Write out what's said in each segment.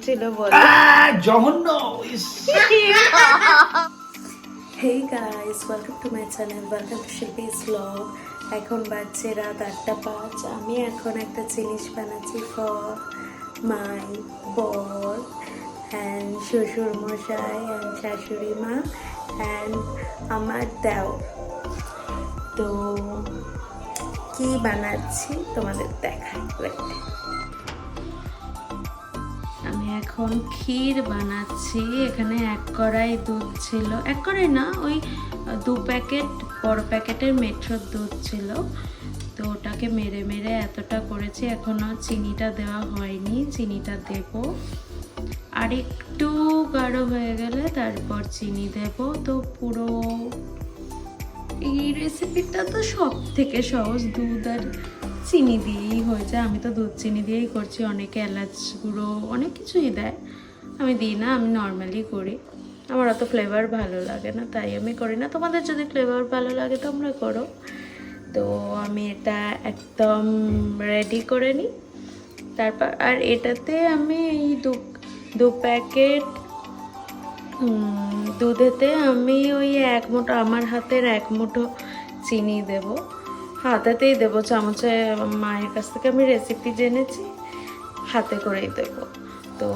Hey guys, welcome to my channel. Welcome to Shilpi's vlog. এখন বাজছে রাত 8:05। আমি এখন একটা জিনিস বানাচ্ছি for my বর and শ্বশুর মশাই and শাশুড়ি মা and আমার দেওর। তো কি বানাচ্ছি তোমাদের দেখাই। আমি এখন ক্ষীর বানাচ্ছি। এখানে 1 কড়াই দুধ ছিল, 1 কড়াই না, ওই 2 প্যাকেট বড় প্যাকেটের মেট্রোর দুধ ছিল। তো ওটাকে মেরে মেরে এতটা করেছি। এখনো চিনিটা দেওয়া হয়নি, চিনিটা দেব। আর একটু গাঢ় হয়ে গেলে তারপর চিনি দেব। তো পুরো এই রেসিপিটা তো সব থেকে সহজ, দুধ আর চিনি দিয়েই হয়ে যায়। আমি তো দুধ চিনি দিয়েই করছি। অনেকে এলাচ গুঁড়ো অনেক কিছুই দেয়, আমি দিই না, আমি নর্মালি করি। আমার অত ফ্লেভার ভালো লাগে না, তাই আমি করি না। তোমাদের যদি ফ্লেভার ভালো লাগে তোমরা করো। তো আমি এটা একদম রেডি করে নিই। তারপর আর এটাতে আমি এই দু প্যাকেট দুধেতে আমি ওই 1 মুঠো, আমার হাতের 1 মুঠো চিনি দেব। হাতেতেই দেবো, চামচে মায়ের কাছ থেকে আমি রেসিপি জেনেছি, হাতে করেই দেব। তো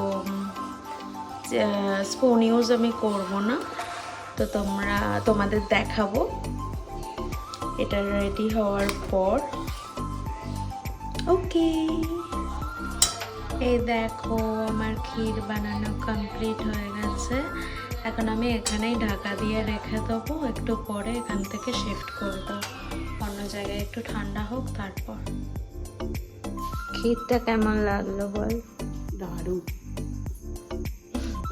স্পুন ইউজ আমি করব না। তো তোমাদের দেখাবো এটা রেডি হওয়ার পর। ওকে, এই দেখো আমার ক্ষীর বানানো কমপ্লিট হয়ে গেছে। এখন আমি এখানেই ঢাকা দিয়ে রেখে দেবো। একটু পরে এখান থেকে শিফট করব অন্য জায়গায়, একটু ঠান্ডা হোক তারপর। ক্ষীরটা কেমন লাগলো বল? দারুণ,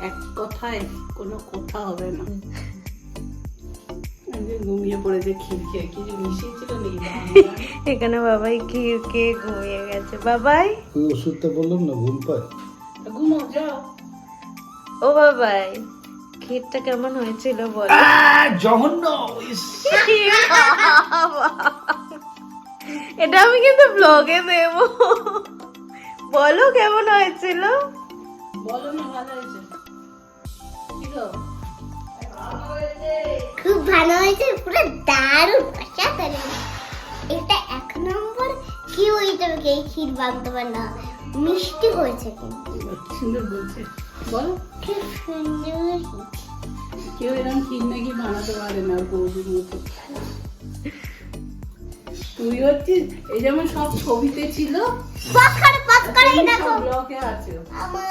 এক কথায় কোনো কথা হবে না। ঘুমিয়ে পড়েছে ক্ষীর খেয়ে, কিছু মিশিয়েছিল নাকি? এখানে বাবাই ক্ষীর খেয়ে ঘুমিয়ে গেছে। বাবাই ওই ওষুধটা বললাম না, ঘুম পায়। ঘুমাও যাও। ও বাবাই, ক্ষীরটা কেমন হয়েছিল বল? জঘন্য। এটা আমি কিন্তু ব্লগে দেব। বলো কেমন হয়েছিল? বলো না, ভালো হয়েছে। কি গো? খুব ভালো হয়েছে, পুরো দারুণ অসাধারণ। এটা 1 নম্বর। কি হয়েছে এই ক্ষীর বানাতে পারে না, মিষ্টি হয়েছে কিন্তু। সুন্দর বলছে, বলো। খুব সুন্দর। কেউ এরকম ক্ষীর নাকি বানাতে পারে না বৌদির মতো। তুই হচ্ছিস এই যেমন সব ছবিতে ছিল, পথ করে দেখো ব্লকে আছে। আমার